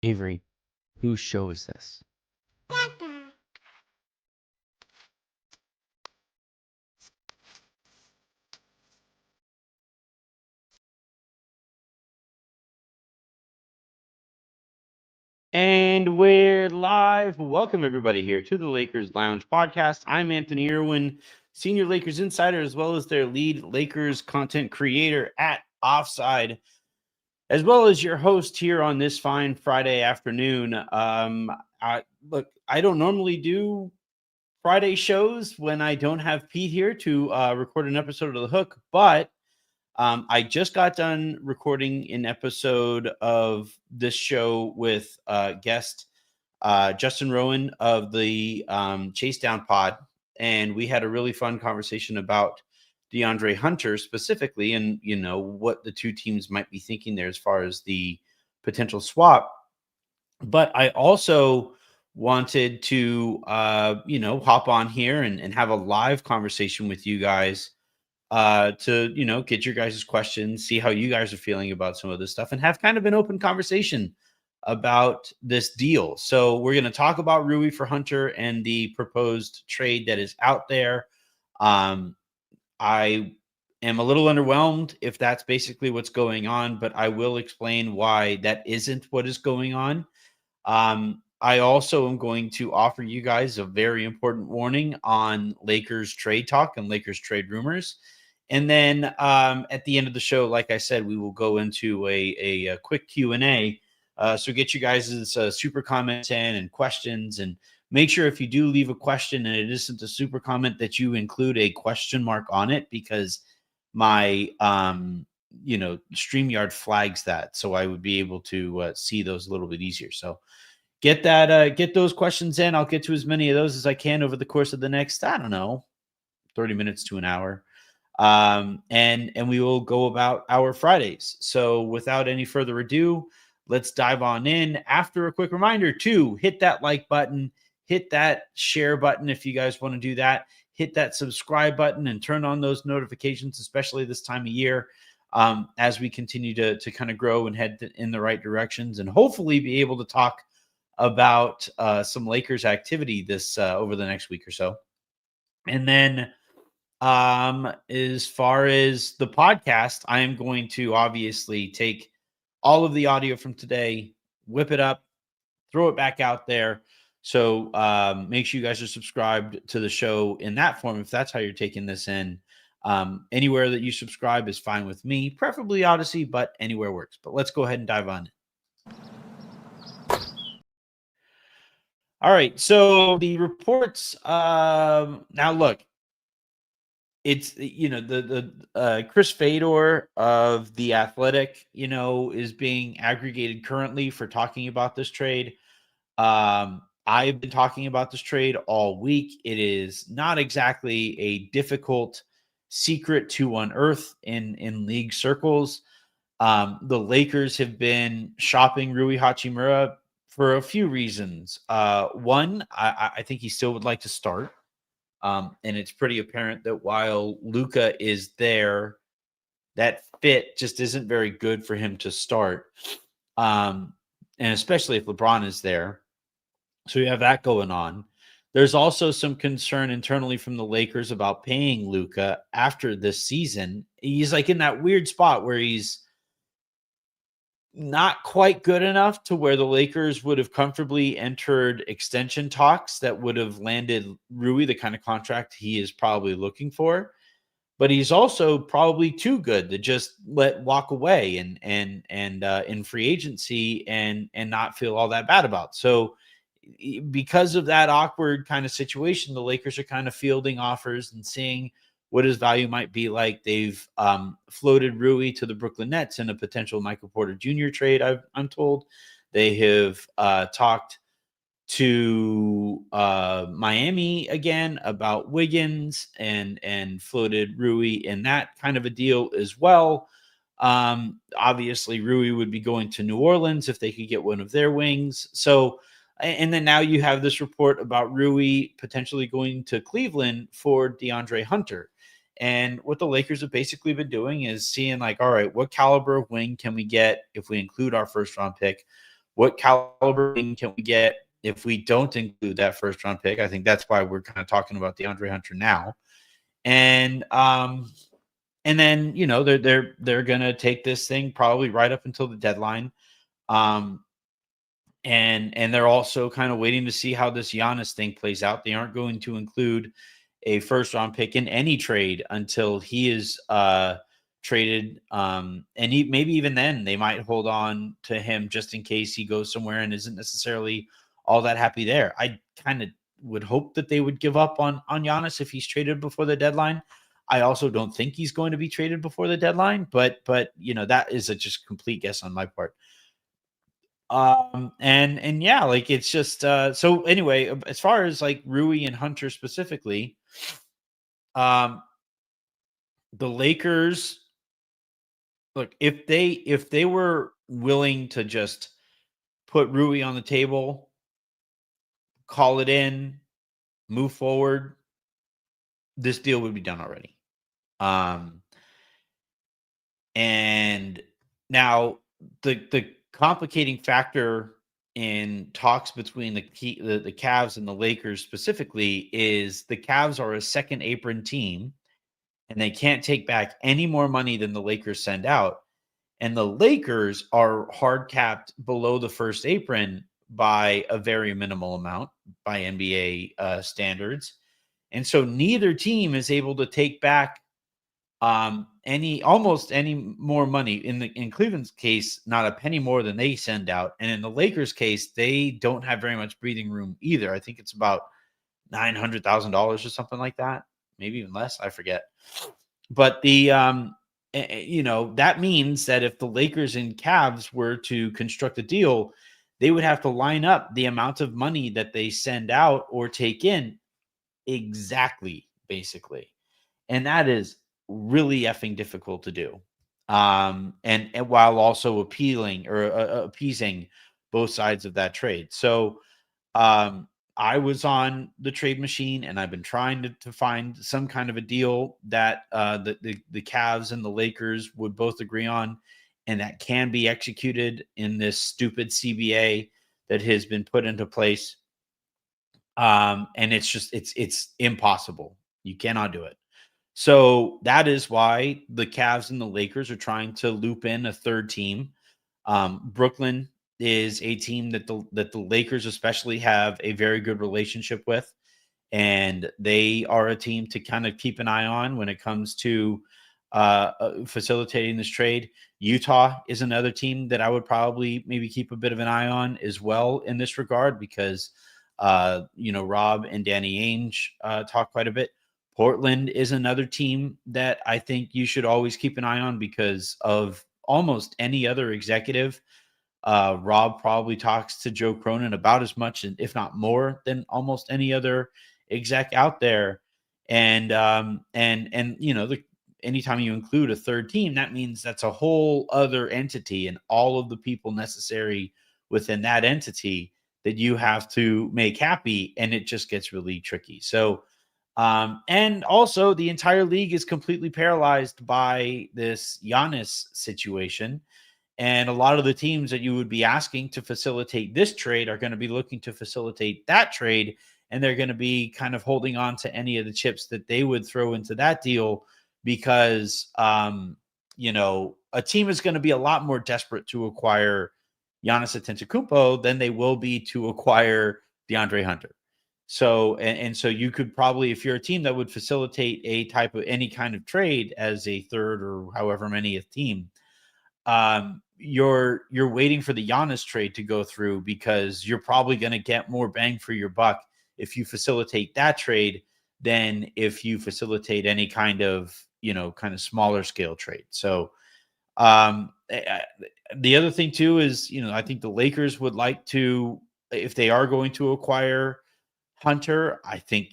Avery, whose show is this? And we're live. Welcome, everybody, here to the Lakers Lounge podcast. I'm Anthony Irwin, Senior Lakers Insider, as well as their lead Lakers content creator at Offside, as well as your host here on this fine Friday afternoon. Look, I don't normally do Friday shows when I don't have Pete here to record an episode of The Hook, but I just got done recording an episode of this show with guest Justin Rowan of the Chase Down Pod, and we had a really fun conversation about DeAndre Hunter specifically, and what the two teams might be thinking there as far as the potential swap. But I also wanted to hop on here and have a live conversation with you guys to get your guys' questions, see how you guys are feeling about some of this stuff, and have kind of an open conversation about this deal. So we're going to talk about Rui for Hunter and the proposed trade that is out there. I am a little underwhelmed if that's basically what's going on, but I will explain why that isn't what is going on. I also am going to offer you guys a very important warning on Lakers trade talk and Lakers trade rumors. And then at the end of the show, like I said, we will go into a quick Q&A. So get you guys' super comments in and questions. And make sure if you do leave a question and it isn't a super comment that you include a question mark on it, because my StreamYard flags that. So I would be able to see those a little bit easier. So get those questions in. I'll get to as many of those as I can over the course of the next, 30 minutes to an hour. And we will go about our Fridays. So without any further ado, let's dive on in. After a quick reminder to hit that like button, hit that share button if you guys want to do that, hit that subscribe button and turn on those notifications, especially this time of year, as we continue to kind of grow and head in the right directions, and hopefully be able to talk about some Lakers activity this over the next week or so. And then as far as the podcast, I am going to obviously take all of the audio from today, whip it up, throw it back out there. So make sure you guys are subscribed to the show in that form if that's how you're taking this in. Anywhere that you subscribe is fine with me, preferably Odyssey, but anywhere works. But let's go ahead and dive on. All right, so the reports. Now look, it's the Chris Fedor of The Athletic, is being aggregated currently for talking about this trade. I've been talking about this trade all week. It is not exactly a difficult secret to unearth in league circles. The Lakers have been shopping Rui Hachimura for a few reasons. One, I think he still would like to start. And it's pretty apparent that while Luka is there, that fit just isn't very good for him to start. And especially if LeBron is there. So you have that going on. There's also some concern internally from the Lakers about paying Luka after this season. He's like in that weird spot where he's not quite good enough to where the Lakers would have comfortably entered extension talks that would have landed Rui the kind of contract he is probably looking for. But he's also probably too good to just let walk away and in free agency and not feel all that bad about. So because of that awkward kind of situation, the Lakers are kind of fielding offers and seeing what his value might be like. They've floated Rui to the Brooklyn Nets in a potential Michael Porter Jr. trade, I'm told. They have talked to Miami again about Wiggins and floated Rui in that kind of a deal as well. Obviously, Rui would be going to New Orleans if they could get one of their wings. So, and then now you have this report about Rui potentially going to Cleveland for DeAndre Hunter. And what the Lakers have basically been doing is seeing like, all right, what caliber of wing can we get if we include our first round pick what caliber can we get if we don't include that first round pick? I think that's why we're kind of talking about DeAndre Hunter now. And then, they're gonna take this thing probably right up until the deadline. Um, and they're also kind of waiting to see how this Giannis thing plays out. They aren't going to include a first round pick in any trade until he is traded. And maybe even then they might hold on to him just in case he goes somewhere and isn't necessarily all that happy there. I kind of would hope that they would give up on Giannis if he's traded before the deadline. I also don't think he's going to be traded before the deadline, but that is a just complete guess on my part. And yeah, like it's just so anyway, as far as like Rui and Hunter specifically, um the Lakers, look, if they were willing to just put Rui on the table, call it in, move forward, this deal would be done already. And now the complicating factor in talks between the Cavs and the Lakers specifically is the Cavs are a second apron team and they can't take back any more money than the Lakers send out. And the Lakers are hard capped below the first apron by a very minimal amount by NBA standards. And so neither team is able to take back almost any more money. In Cleveland's case, not a penny more than they send out. And in the Lakers case, they don't have very much breathing room either. I think it's about $900,000 or something like that, maybe even less. I forget. But that means that if the Lakers and Cavs were to construct a deal, they would have to line up the amount of money that they send out or take in exactly, basically. And that is really effing difficult to do. And while also appealing or appeasing both sides of that trade. So I was on the trade machine and I've been trying to find some kind of a deal that the Cavs and the Lakers would both agree on and that can be executed in this stupid CBA that has been put into place. And it's impossible. You cannot do it. So that is why the Cavs and the Lakers are trying to loop in a third team. Brooklyn is a team that the Lakers especially have a very good relationship with, and they are a team to kind of keep an eye on when it comes to facilitating this trade. Utah is another team that I would probably maybe keep a bit of an eye on as well in this regard because Rob and Danny Ainge talk quite a bit. Portland is another team that I think you should always keep an eye on because of almost any other executive. Rob probably talks to Joe Cronin about as much, if not more, than almost any other exec out there. And anytime you include a third team, that means that's a whole other entity, and all of the people necessary within that entity that you have to make happy, and it just gets really tricky. So. And also, the entire league is completely paralyzed by this Giannis situation. And a lot of the teams that you would be asking to facilitate this trade are going to be looking to facilitate that trade. And they're going to be kind of holding on to any of the chips that they would throw into that deal because, a team is going to be a lot more desperate to acquire Giannis Antetokounmpo than they will be to acquire DeAndre Hunter. So, and so you could probably, if you're a team that would facilitate a type of any kind of trade as a third or however many team, you're waiting for the Giannis trade to go through because you're probably going to get more bang for your buck if you facilitate that trade than if you facilitate any kind of smaller scale trade. So, the other thing too is, I think the Lakers would like to, if they are going to acquire Hunter, I think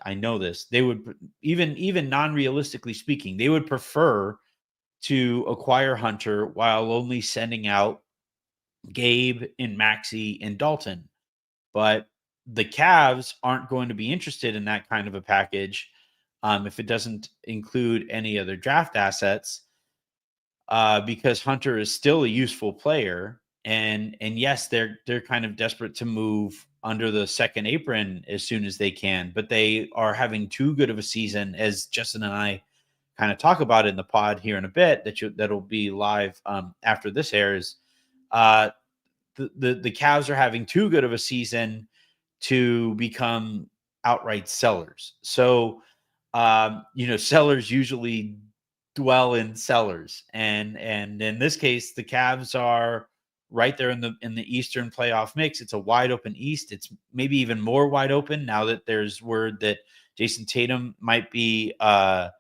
I know this. They would even non-realistically speaking, they would prefer to acquire Hunter while only sending out Gabe and Maxey and Dalton. But the Cavs aren't going to be interested in that kind of a package if it doesn't include any other draft assets because Hunter is still a useful player. And yes, they're kind of desperate to move under the second apron as soon as they can, but they are having too good of a season, as Justin and I kind of talk about in the pod here in a bit, that'll be live after this airs. Uh, the Cavs are having too good of a season to become outright sellers. So, sellers usually dwell in sellers, and in this case, the Cavs are right there in the Eastern playoff mix. It's a wide open East. It's maybe even more wide open now that there's word that Jason Tatum might be holding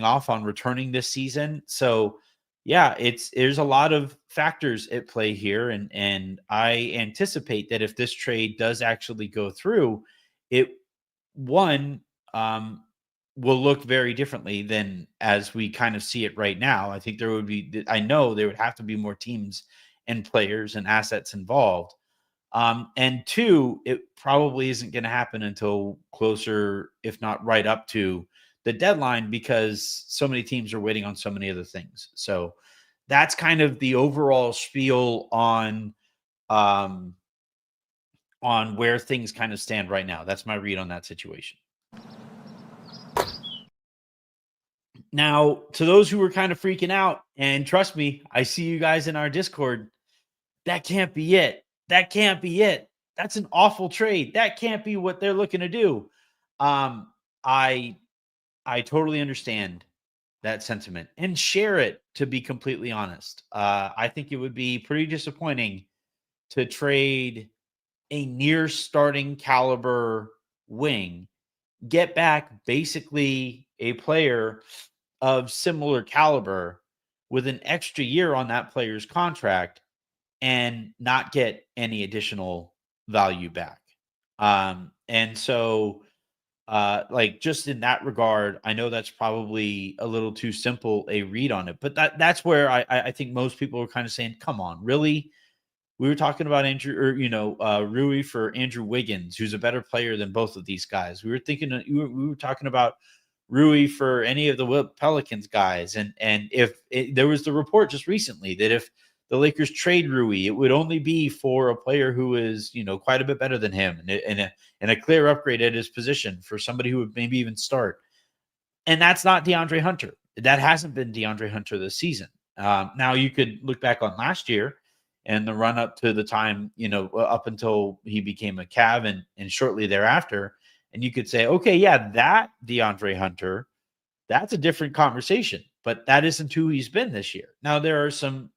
off on returning this season. So yeah, there's a lot of factors at play here. And I anticipate that if this trade does actually go through, it one um will look very differently than as we kind of see it right now. I know there would have to be more teams and players and assets involved. And two, it probably isn't going to happen until closer, if not right up to the deadline, because so many teams are waiting on so many other things. So that's kind of the overall spiel um, on where things kind of stand right now. That's my read on that situation. Now, to those who were kind of freaking out, and trust me, I see you guys in our Discord. That can't be it. That can't be it. That's an awful trade. That can't be what they're looking to do. Um, I I totally understand that sentiment and share it, to be completely honest. I think it would be pretty disappointing to trade a near starting caliber wing, get back basically a player of similar caliber with an extra year on that player's contract and not get any additional value back. And so like just in that regard, I know that's probably a little too simple a read on it, but that's where I think most people are kind of saying, come on, really? We were talking about Rui for Andrew Wiggins, who's a better player than both of these guys. We were talking about Rui for any of the Pelicans guys, and there was the report just recently that if the Lakers trade Rui, it would only be for a player who is quite a bit better than him and a clear upgrade at his position for somebody who would maybe even start. And that's not DeAndre Hunter. That hasn't been DeAndre Hunter this season. Now you could look back on last year and the run up to the time, up until he became a Cav and shortly thereafter. And you could say, okay, yeah, that DeAndre Hunter, that's a different conversation, but that isn't who he's been this year. Now there are some,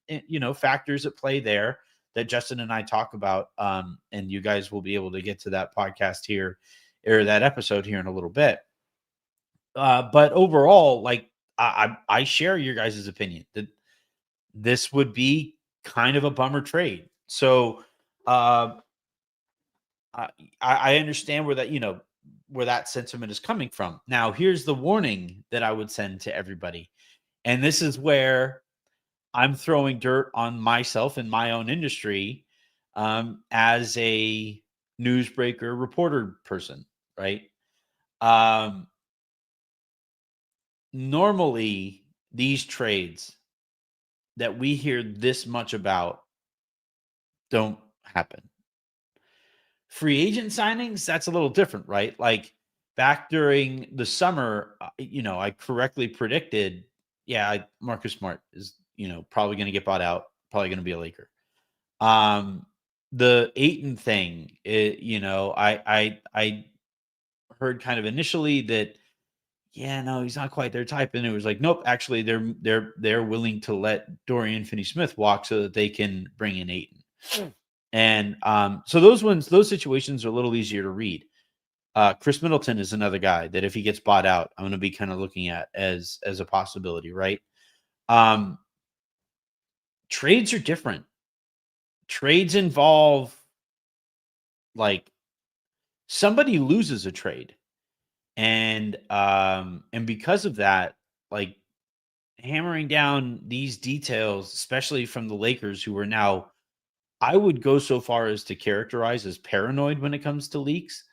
factors at play there that Justin and I talk about. And you guys will be able to get to that podcast here or that episode here in a little bit. But overall, like I share your guys' opinion that this would be kind of a bummer trade. So uh, I understand where that sentiment is coming from. Now, here's the warning that I would send to everybody, and this is where I'm throwing dirt on myself and my own industry as a newsbreaker reporter person, right? Um, Normally, these trades that we hear this much about don't happen. Free agent signings, that's a little different, right? Like back during the summer, I correctly predicted, yeah, Marcus Smart is, probably going to get bought out, probably going to be a Laker. The Ayton thing, I heard kind of initially that, yeah, no, he's not quite their type, and it was like, nope, actually, they're willing to let Dorian Finney-Smith walk so that they can bring in Ayton. And so those situations are a little easier to read. Chris Middleton is another guy that if he gets bought out, I'm going to be kind of looking at as a possibility, right? Trades are different. Trades involve like somebody loses a trade, and because of that, like hammering down these details, especially from the Lakers, who are now, I would go so far as to characterize as paranoid when it comes to leaks.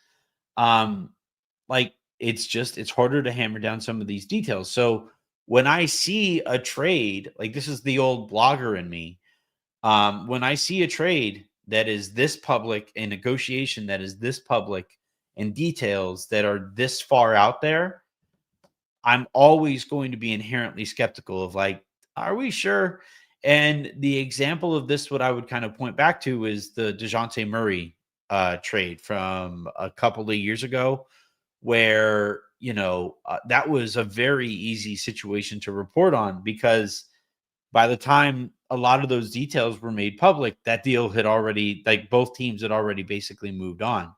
Like it's harder to hammer down some of these details. So when I see a trade, like this is the old blogger in me, When I see a trade that is this public, a negotiation that is this public, and details that are this far out there, I'm always going to be inherently skeptical of like, are we sure? And the example of this, what I would kind of point back to is the DeJounte Murray trade from a couple of years ago, where, that was a very easy situation to report on because by the time a lot of those details were made public, that deal had already, like both teams had already basically moved on.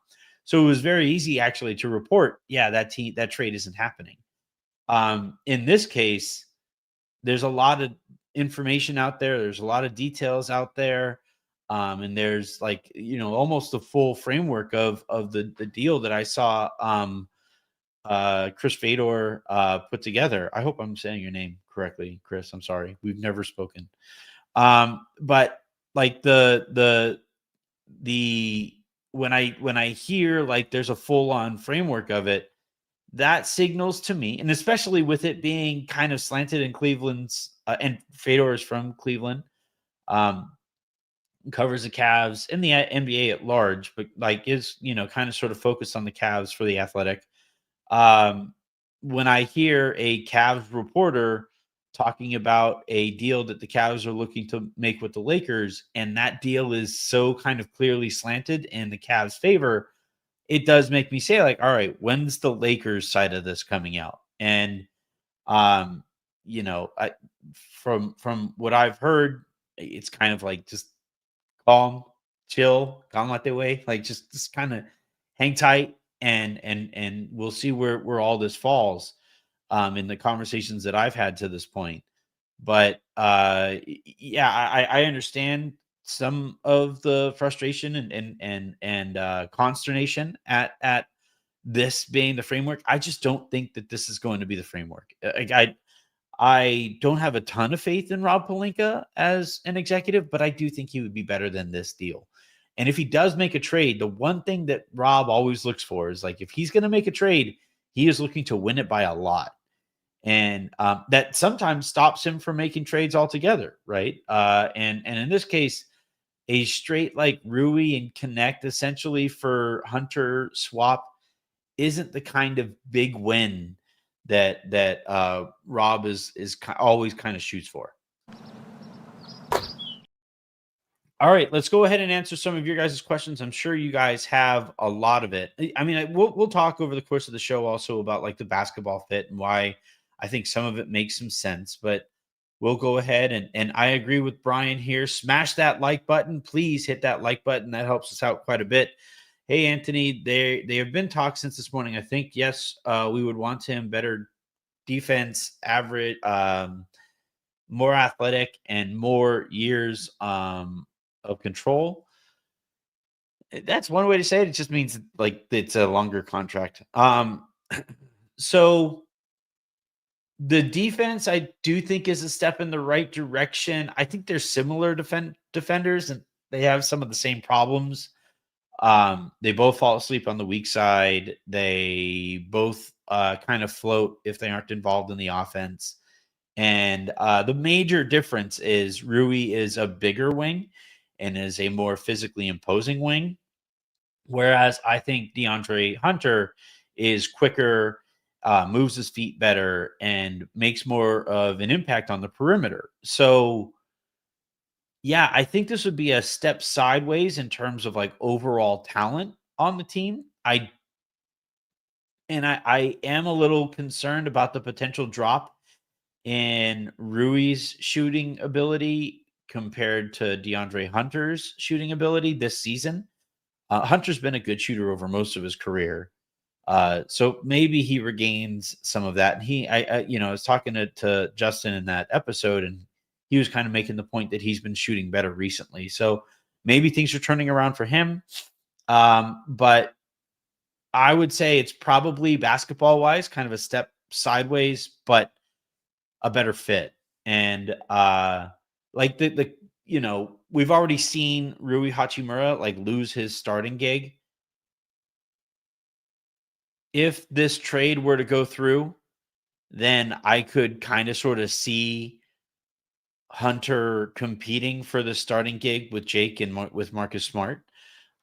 So it was very easy actually to report, yeah, that trade isn't happening. In this case, there's a lot of information out there. There's a lot of details out there. And there's like, almost the full framework of the deal that I saw Chris Fedor put together. I hope I'm saying your name correctly, Chris. I'm sorry. We've never spoken. But like the when I hear like there's a full on framework of it, that signals to me, and especially with it being kind of slanted in Cleveland's and Fedor is from Cleveland, um, covers the Cavs in the NBA at large, but like is kind of sort of focused on the Cavs for the Athletic. Um, when I hear a Cavs reporter talking about a deal that the Cavs are looking to make with the Lakers, and that deal is so kind of clearly slanted in the Cavs' favor, it does make me say, like, all right, when's the Lakers side of this coming out? And um, I from what I've heard, it's kind of like just calm, chill, calmate way, like just kind of hang tight and we'll see where all this falls in the conversations that I've had to this point. But yeah, I understand some of the frustration and consternation at this being the framework. I just don't think that this is going to be the framework. I don't have a ton of faith in Rob Pelinka as an executive, but I do think he would be better than this deal. And if he does make a trade, the one thing that Rob always looks for is like if he's going to make a trade, he is looking to win it by a lot. And that sometimes stops him from making trades altogether, right? And in this case, a straight like Rui and Connect essentially for Hunter swap isn't the kind of big win that Rob always kind of shoots for. All right, let's go ahead and answer some of your guys' questions. I'm sure you guys have a lot of it. I mean, we'll talk over the course of the show also about like the basketball fit and why I think some of it makes some sense. But we'll go ahead and I agree with Brian here. Smash that like button, please hit that like button. That helps us out quite a bit. Hey Anthony, they have been talks since this morning. I think yes, we would want him better defense, average, more athletic, and more years of control. That's one way to say it. It just means like it's a longer contract. So the defense, I do think, is a step in the right direction. I think they're similar defenders, and they have some of the same problems. They both fall asleep on the weak side. They both kind of float if they aren't involved in the offense. And the major difference is Rui is a bigger wing and is a more physically imposing wing. Whereas I think DeAndre Hunter is quicker, moves his feet better, and makes more of an impact on the perimeter. So, yeah, I think this would be a step sideways in terms of like overall talent on the team. I am a little concerned about the potential drop in Rui's shooting ability compared to DeAndre Hunter's shooting ability this season. Hunter's been a good shooter over most of his career. So maybe he regains some of that. And I was talking to Justin in that episode, and he was kind of making the point that he's been shooting better recently. So maybe things are turning around for him. But I would say it's probably basketball wise, kind of a step sideways, but a better fit. And like we've already seen Rui Hachimura like lose his starting gig. If this trade were to go through, then I could kind of sort of see Hunter competing for the starting gig with Jake and with Marcus Smart.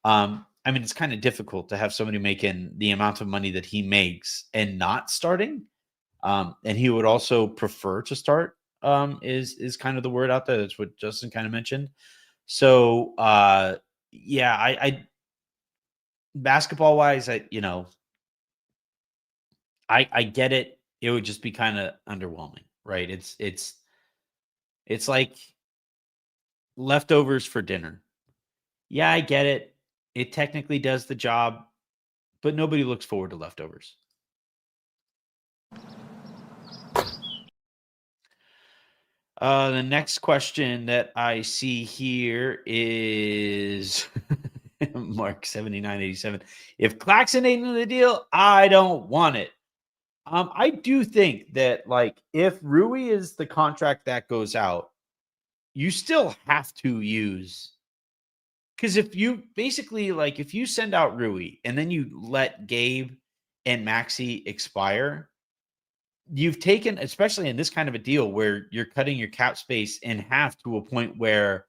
I mean, it's kind of difficult to have somebody making the amount of money that he makes and not starting. And he would also prefer to start, is kind of the word out there. That's what Justin kind of mentioned. So yeah, I basketball wise, I get it. It would just be kind of underwhelming, right? It's like leftovers for dinner. Yeah, I get it. It technically does the job, but nobody looks forward to leftovers. The next question that I see here is Mark 7987. If Claxton ain't in the deal, I don't want it. I do think that, like, if Rui is the contract that goes out, you still have to use, because if you basically, like, if you send out Rui and then you let Gabe and Maxi expire, you've taken, especially in this kind of a deal where you're cutting your cap space in half to a point where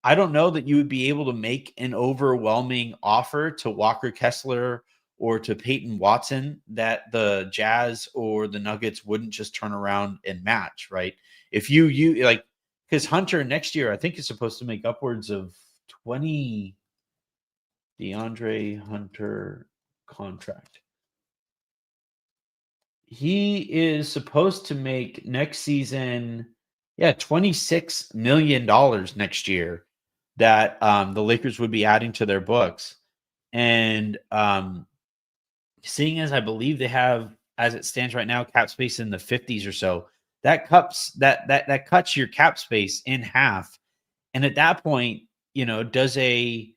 I don't know that you would be able to make an overwhelming offer to Walker Kessler or to Peyton Watson that the Jazz or the Nuggets wouldn't just turn around and match, right? If you like, because Hunter next year, I think, is supposed to make upwards of 20. DeAndre Hunter contract. He is supposed to make next season, $26 million next year that the Lakers would be adding to their books. And seeing as I believe they have, as it stands right now, cap space in the 50s or so, that cuts your cap space in half. And at that point, does a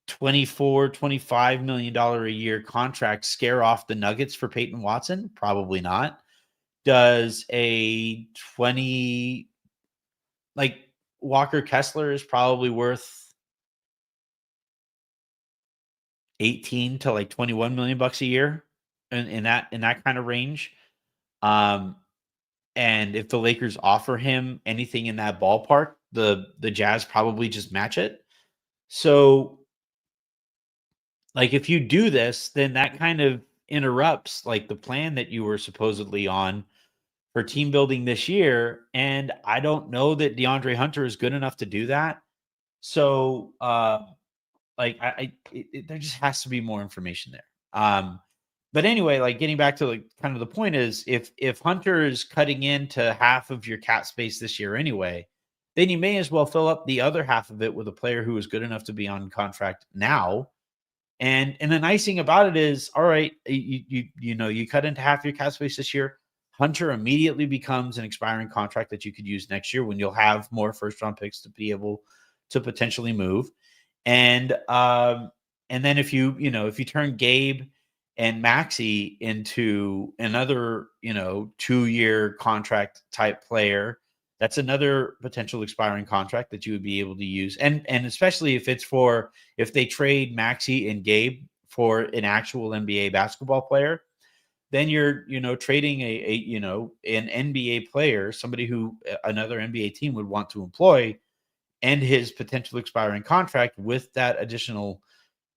$24-25 million a year contract scare off the Nuggets for Peyton Watson? Probably not. Does a 20, like, Walker Kessler is probably worth 18 to like 21 million bucks a year in that kind of range. And if the Lakers offer him anything in that ballpark, the Jazz probably just match it. So, like, if you do this, then that kind of interrupts, like, the plan that you were supposedly on for team building this year. And I don't know that DeAndre Hunter is good enough to do that. So, like, there just has to be more information there. But anyway, like, getting back to, like, kind of the point is, if Hunter is cutting into half of your cap space this year anyway, then you may as well fill up the other half of it with a player who is good enough to be on contract now. And the nice thing about it is, all right, you cut into half your cap space this year. Hunter immediately becomes an expiring contract that you could use next year when you'll have more first round picks to be able to potentially move. And then if you turn Gabe and Maxi into another 2-year contract type player, that's another potential expiring contract that you would be able to use. And especially if they trade Maxi and Gabe for an actual NBA basketball player, then you're trading an NBA player, somebody who another NBA team would want to employ, and his potential expiring contract with that additional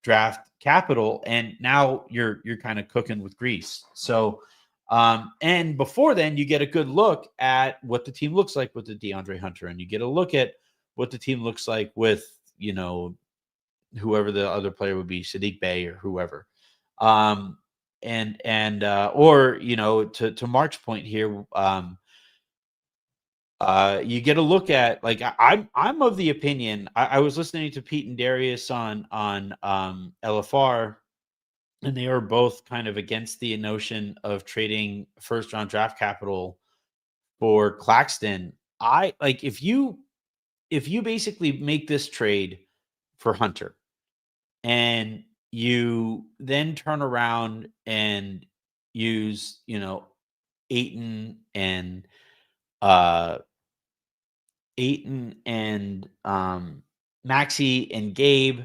draft capital, and now you're kind of cooking with grease. So and before then, you get a good look at what the team looks like with the DeAndre Hunter, and you get a look at what the team looks like with whoever the other player would be, Sadiq Bey or whoever. Or to Mark's point here, you get a look at, like, I'm of the opinion. I was listening to Pete and Darius on LFR, and they are both kind of against the notion of trading first round draft capital for Claxton. I like, if you basically make this trade for Hunter and you then turn around and use, Ayton and Maxi and Gabe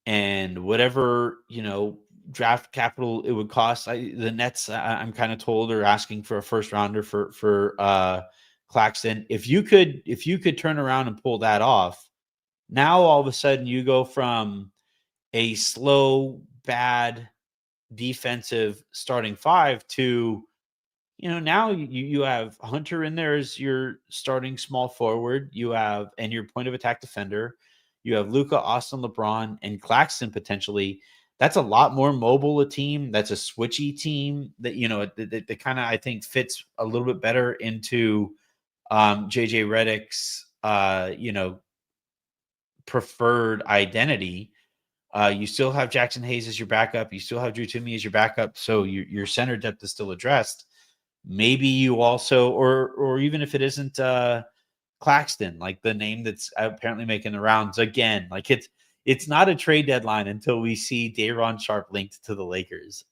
and whatever, draft capital it would cost. The Nets, I'm kind of told, are asking for a first rounder for Claxton. If you could turn around and pull that off, now all of a sudden you go from a slow, bad defensive starting five to, now you have Hunter in there as your starting small forward. You have, and your point of attack defender. You have Luka, Austin, LeBron, and Claxton potentially. That's a lot more mobile a team. That's a switchy team that, that kind of, I think, fits a little bit better into JJ Redick's, preferred identity. You still have Jackson Hayes as your backup. You still have Drew Timme as your backup. So your center depth is still addressed. Maybe you also, or even if it isn't Claxton, like the name that's apparently making the rounds again, like it's not a trade deadline until we see Day'Ron Sharpe linked to the Lakers.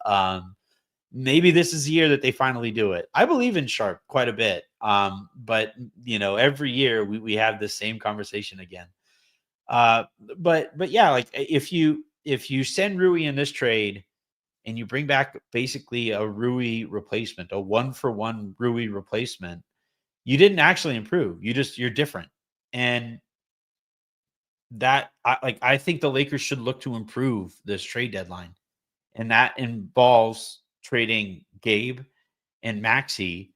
Maybe this is the year that they finally do it. I believe in Sharpe quite a bit. But every year we have this same conversation again. But yeah, like if you send Rui in this trade and you bring back basically a Rui replacement, a 1-for-1 Rui replacement, you didn't actually improve. You're different. And that I think the Lakers should look to improve this trade deadline. And that involves trading Gabe and Maxey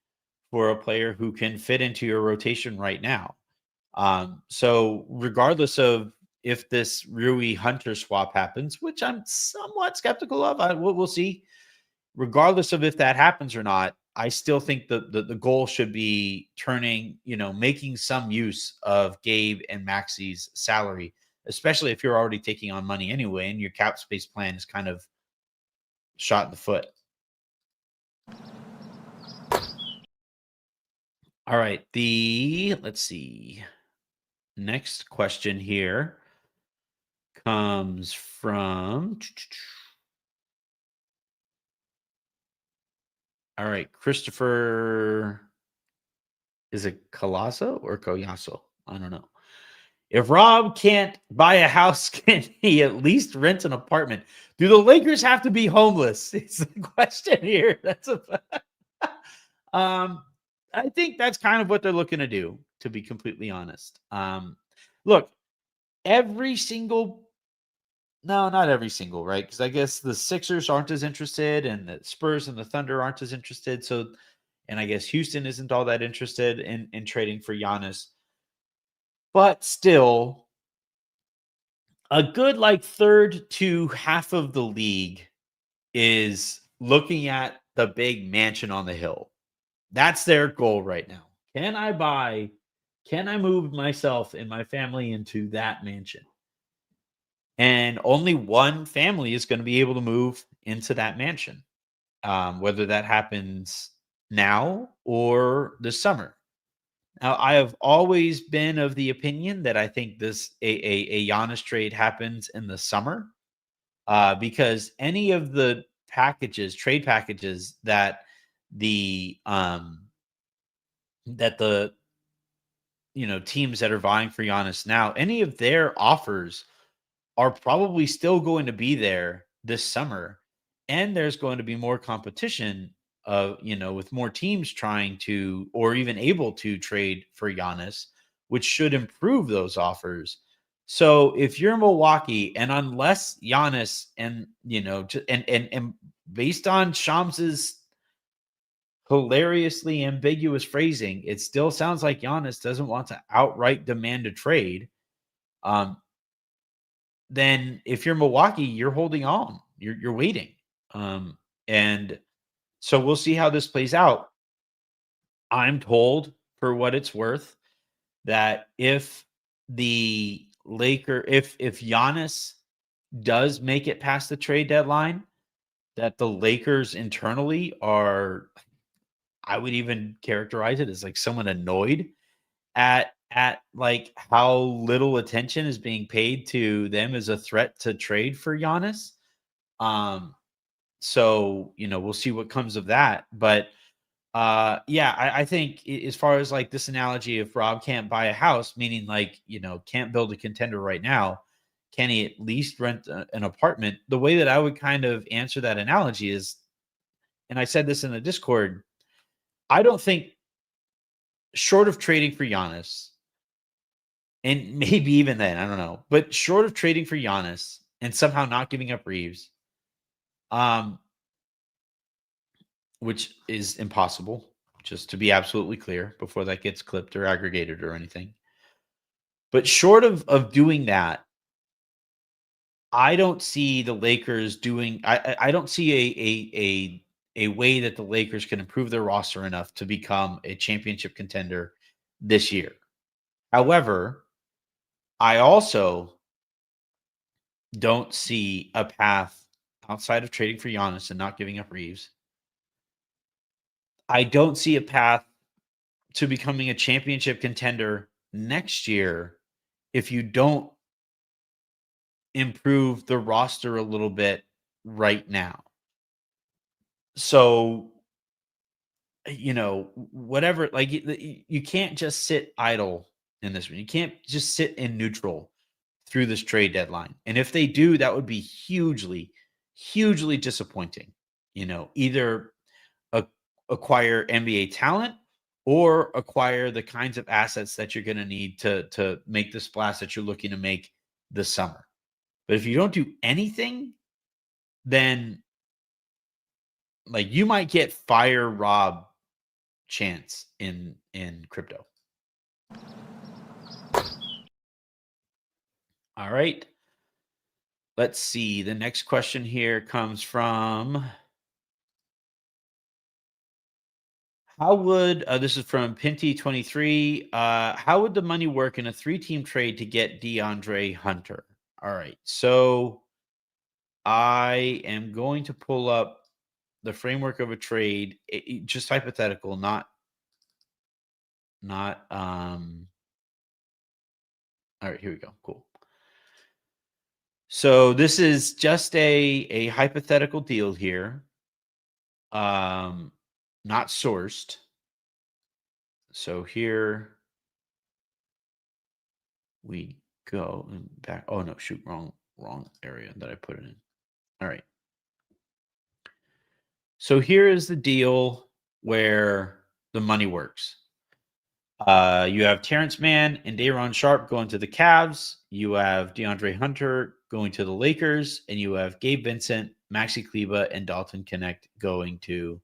for a player who can fit into your rotation right now. So regardless of if this Rui Hunter swap happens, which I'm somewhat skeptical of, we'll see. Regardless of if that happens or not, I still think the goal should be making some use of Gabe and Maxey's salary, especially if you're already taking on money anyway, and your cap space plan is kind of shot in the foot. All right. Let's see. Next question here comes from, all right, Christopher, is it Colasso or Coyasso? I don't know. If Rob can't buy a house, can he at least rent an apartment? Do the Lakers have to be homeless? It's the question here. I think that's kind of what they're looking to do, to be completely honest. Look, not every single, right? Because I guess the Sixers aren't as interested, and the Spurs and the Thunder aren't as interested. So, and I guess Houston isn't all that interested in trading for Giannis. But still, a good third to half of the league is looking at the big mansion on the hill. That's their goal right now. Can I move myself and my family into that mansion? And only one family is going to be able to move into that mansion, whether that happens now or this summer. Now, I have always been of the opinion that I think a Giannis trade happens in the summer, because any of the trade packages that the teams that are vying for Giannis now, any of their offers are probably still going to be there this summer. And there's going to be more competition with more teams trying to, or even able to trade for Giannis, which should improve those offers. So if you're Milwaukee, and unless Giannis and based on Shams's hilariously ambiguous phrasing, it still sounds like Giannis doesn't want to outright demand a trade. Then if you're Milwaukee, you're holding on, you're waiting. And so we'll see how this plays out. I'm told, for what it's worth, that if Giannis does make it past the trade deadline, that the Lakers internally are, I would even characterize it as someone annoyed at how little attention is being paid to them as a threat to trade for Giannis. So we'll see what comes of that. But I think as far as this analogy, if Rob can't buy a house, meaning can't build a contender right now, can he at least rent an apartment? The way that I would kind of answer that analogy is, and I said this in the Discord, I don't think short of trading for Giannis, and maybe even then, I don't know, but short of trading for Giannis and somehow not giving up Reeves, um, which is impossible, just to be absolutely clear before that gets clipped or aggregated or anything. But short of doing that, I don't see the Lakers doing. I don't see a way that the Lakers can improve their roster enough to become a championship contender this year. However, I also don't see a path outside of trading for Giannis and not giving up Reeves. I don't see a path to becoming a championship contender next year if you don't improve the roster a little bit right now. So, whatever, like you can't just sit idle in this one. You can't just sit in neutral through this trade deadline. And if they do, that would be hugely, hugely disappointing. Either a- acquire NBA talent or acquire the kinds of assets that you're going to need to make the splash that you're looking to make this summer. But if you don't do anything, then like you might get fire Rob chance in crypto. All right. Let's see. The next question here comes from how would this is from Pinty23. How would the money work in a 3-team trade to get DeAndre Hunter? All right. So I am going to pull up the framework of a trade, just hypothetical, not all right, here we go. Cool. So this is just a hypothetical deal here. Not sourced. So here we go back. Oh no, shoot, wrong area that I put it in. All right. So here is the deal where the money works. You have Terrence Mann and Day'Ron Sharpe going to the Cavs. You have DeAndre Hunter going to the Lakers, and you have Gabe Vincent, Maxi Kleber, and Dalton Connect going to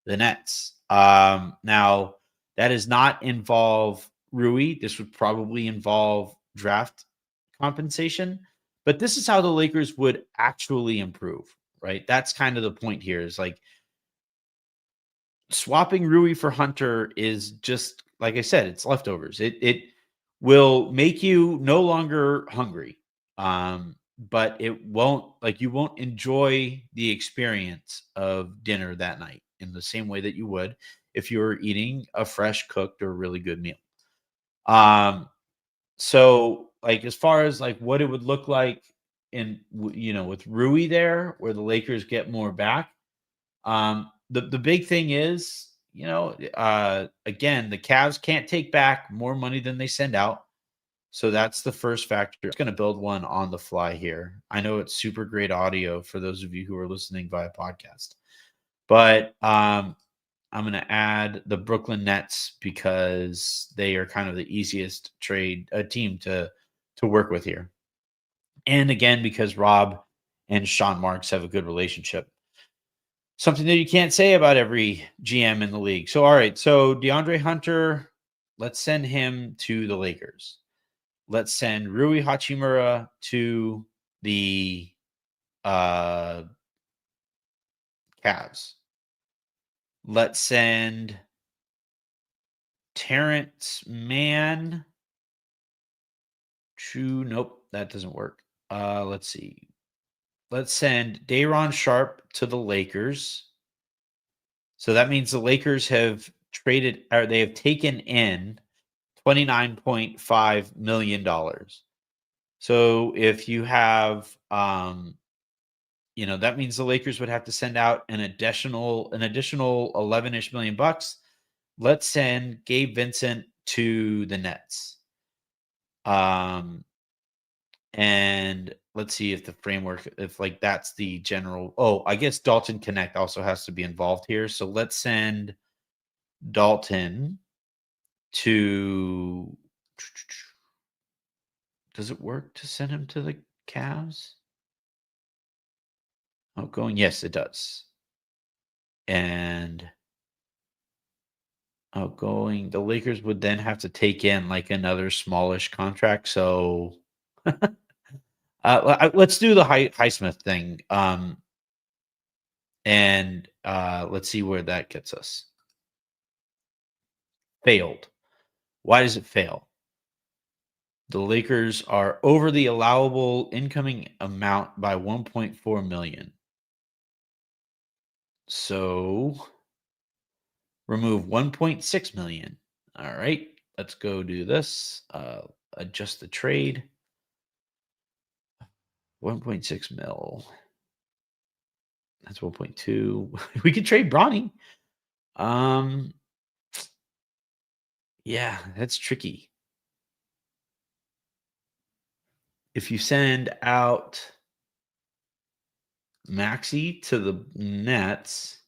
the Nets. Now, that does not involve Rui. This would probably involve draft compensation, but this is how the Lakers would actually improve, right? That's kind of the point here is like swapping Rui for Hunter is just, like I said, it's leftovers. It will make you no longer hungry. But it won't, like, you won't enjoy the experience of dinner that night in the same way that you would if you were eating a fresh cooked or really good meal. So like as far as like what it would look like in with Rui there, where the Lakers get more back. The big thing is, again, the Cavs can't take back more money than they send out. So that's the first factor. It's going to build one on the fly here. I know it's super great audio for those of you who are listening via podcast, but I'm going to add the Brooklyn Nets because they are kind of the easiest team to work with here. And again, because Rob and Sean Marks have a good relationship. Something that you can't say about every GM in the league. So, all right. So DeAndre Hunter, let's send him to the Lakers. Let's send Rui Hachimura to the Cavs. Let's send Terrence Mann to, nope, that doesn't work. Let's see. Let's send Day'Ron Sharpe to the Lakers. So that means the Lakers have traded, or they have taken in $29.5 million. So if you have, that means the Lakers would have to send out an additional 11-ish million bucks. Let's send Gabe Vincent to the Nets. And let's see if the framework, if like that's the general. Oh, I guess Dalton Connect also has to be involved here. So let's send Dalton to. Does it work to send him to the Cavs? Outgoing, yes, it does. And outgoing, the Lakers would then have to take in like another smallish contract. So let's do the Highsmith thing. And let's see where that gets us. Failed. Why does it fail? The Lakers are over the allowable incoming amount by 1.4 million. So remove 1.6 million. All right, let's go do this. Adjust the trade. 1.6 mil. That's 1.2. We could trade Bronny. Yeah, that's tricky. If you send out Maxey to the Nets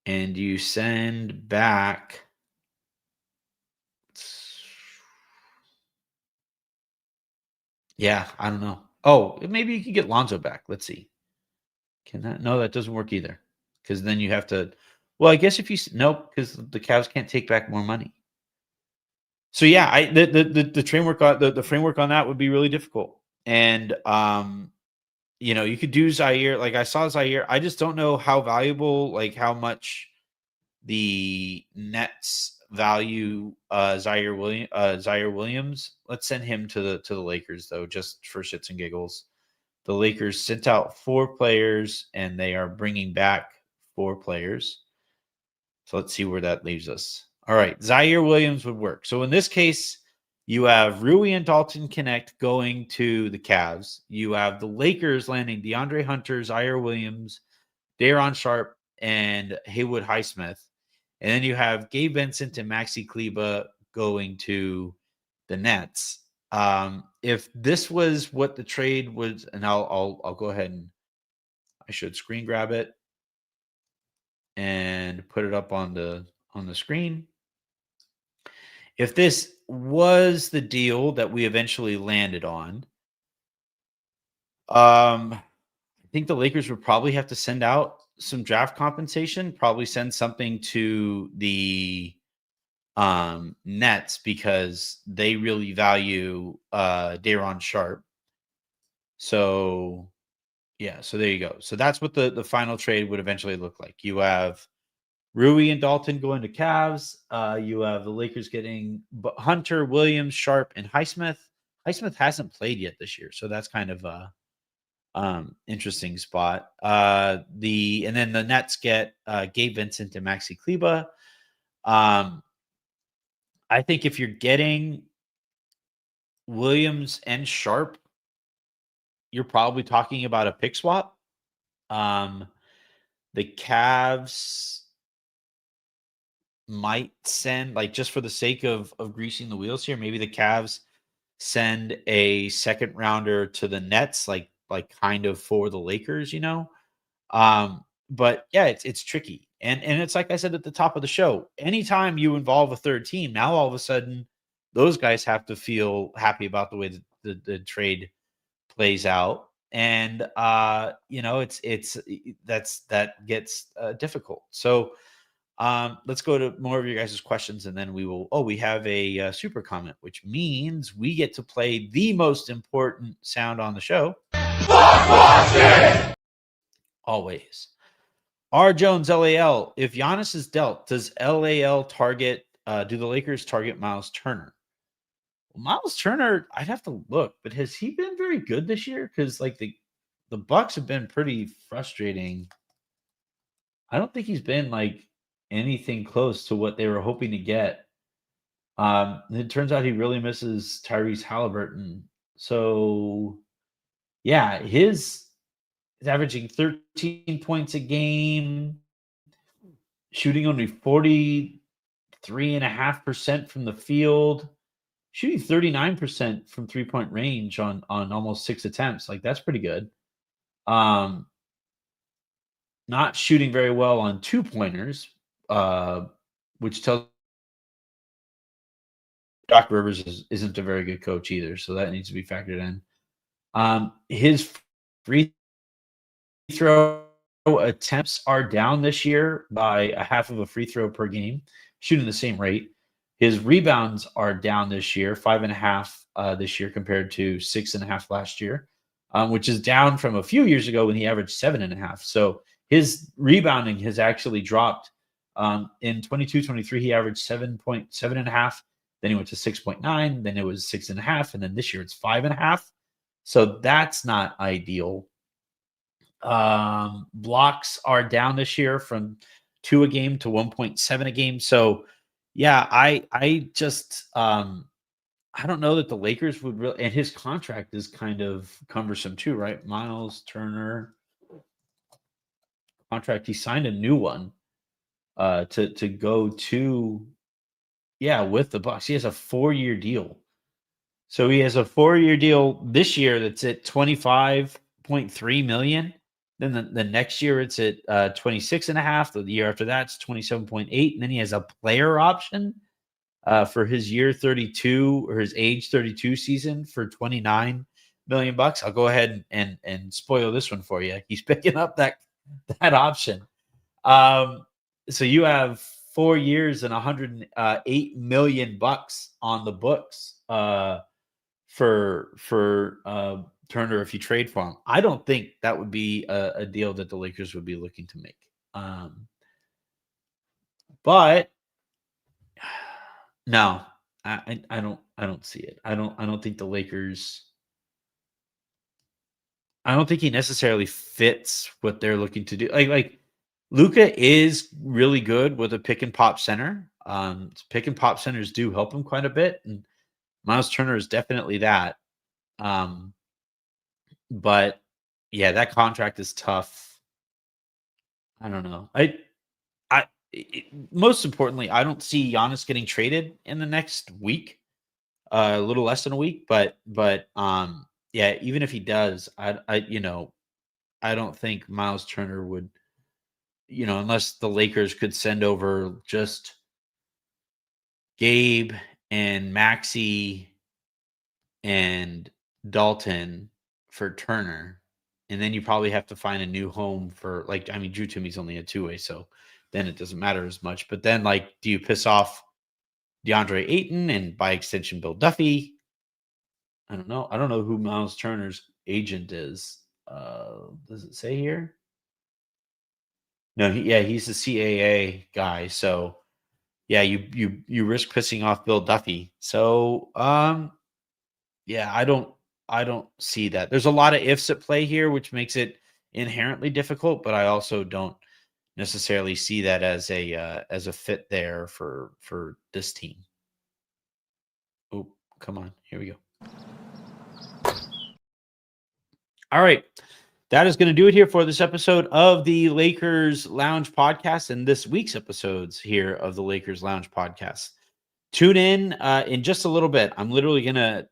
and you send back I don't know. Oh, maybe you could get Lonzo back. Let's see. Can that? No, that doesn't work either. Because then you have to. Well, I guess if you nope, because the Cavs can't take back more money. So yeah, the framework on the framework on that would be really difficult. And you could do Zaire. Like I saw Zaire. I just don't know how valuable, like how much the Nets value Zaire Williams. Let's send him to the Lakers though, just for shits and giggles. The Lakers sent out 4 players and they are bringing back 4 players. So let's see where that leaves us. All right, Zaire Williams would work. So in this case, you have Rui and Dalton Connect going to the Cavs. You have the Lakers landing DeAndre Hunter, Zaire Williams, Daron Sharp, and Haywood Highsmith. And then you have Gabe Vincent and Maxi Kleba going to the Nets. If this was what the trade was, and I'll go ahead and I should screen grab it and put it up on the screen. If this was the deal that we eventually landed on, I think the Lakers would probably have to send out some draft compensation, probably send something to the Nets because they really value Daron Sharp. So yeah, so there you go. So that's what the final trade would eventually look like. You have Rui and Dalton going to Cavs. You have the Lakers getting Hunter, Williams, Sharp, and Highsmith. Highsmith hasn't played yet this year, so that's kind of a interesting spot. And then the Nets get Gabe Vincent and Maxi Kleba. I think if you're getting Williams and Sharp, you're probably talking about a pick swap. The Cavs might send, like, just for the sake of greasing the wheels here, maybe the Cavs send a second rounder to the Nets, like kind of for the Lakers, But yeah, it's tricky. And it's like I said at the top of the show, anytime you involve a third team, now all of a sudden those guys have to feel happy about the way that the trade plays out. And that gets difficult. So let's go to more of your guys' questions, and then we will. Oh, we have a super comment, which means we get to play the most important sound on the show. Always. R. Jones, LAL. If Giannis is dealt, does LAL target? Do the Lakers target Miles Turner? Well, Miles Turner, I'd have to look, but has he been very good this year? Because like the Bucks have been pretty frustrating. I don't think he's been like anything close to what they were hoping to get. It turns out he really misses Tyrese Halliburton. So, yeah, he's averaging 13 points a game, shooting only 43.5% from the field, shooting 39% from 3-point range on almost 6 attempts. Like, that's pretty good. Not shooting very well on 2-pointers, which tells Doc Rivers isn't a very good coach either, so that needs to be factored in. His free throw attempts are down this year by a half of a free throw per game, shooting the same rate. His rebounds are down this year, 5.5 this year compared to 6.5 last year, which is down from a few years ago when he averaged 7.5. So his rebounding has actually dropped. In 22-23, he averaged 7.7.5. Then he went to 6.9. Then it was 6.5. And then this year it's 5.5. So that's not ideal. Blocks are down this year from 2 a game to 1.7 a game. So yeah, I just I don't know that the Lakers would really, and his contract is kind of cumbersome too, right? Miles Turner contract. He signed a new one to go to, yeah, with the Bucks. He has a 4-year deal. So he has a 4-year deal this year that's at $25.3 million. Then the next year it's at 26.5. The year after that's 27.8. And then he has a player option for his year 32 or his age 32 season for $29 million. I'll go ahead and spoil this one for you. He's picking up that option. So you have 4 years and $108 million on the books for Turner if you trade for him. I don't think that would be a deal that the Lakers would be looking to make. But no, I don't see it. I don't think the Lakers. I don't think he necessarily fits what they're looking to do. Like Luka is really good with a pick and pop center. Pick and pop centers do help him quite a bit, and Miles Turner is definitely that. But yeah, that contract is tough. I don't know. Most importantly, I don't see Giannis getting traded in the next week, a little less than a week. But yeah, even if he does, I don't think Miles Turner would, unless the Lakers could send over just Gabe and Maxey and Dalton for Turner. And then you probably have to find a new home for, Drew Timme's only a 2-way, so then it doesn't matter as much. But then, do you piss off DeAndre Ayton and by extension Bill Duffy? I don't know. I don't know who Miles Turner's agent is. Does it say here? No, he's the CAA guy. So yeah, you risk pissing off Bill Duffy. So yeah, I don't see that. There's a lot of ifs at play here, which makes it inherently difficult, but I also don't necessarily see that as a fit there for this team. Oh, come on. Here we go. All right. That is going to do it here for this episode of the Lakers Lounge Podcast and this week's episodes here of the Lakers Lounge Podcast. Tune in just a little bit. I'm literally going to,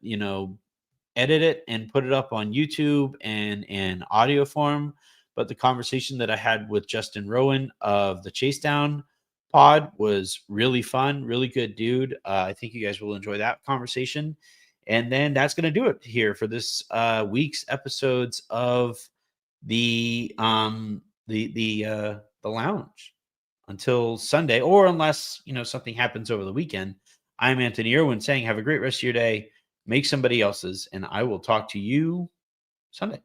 edit it and put it up on YouTube and in audio form. But the conversation that I had with Justin Rowan of the Chase Down pod was really fun, really good dude. I think you guys will enjoy that conversation. And then that's going to do it here for this week's episodes of the lounge until Sunday, or unless something happens over the weekend. I'm Anthony Irwin saying have a great rest of your day, make somebody else's, and I will talk to you Sunday.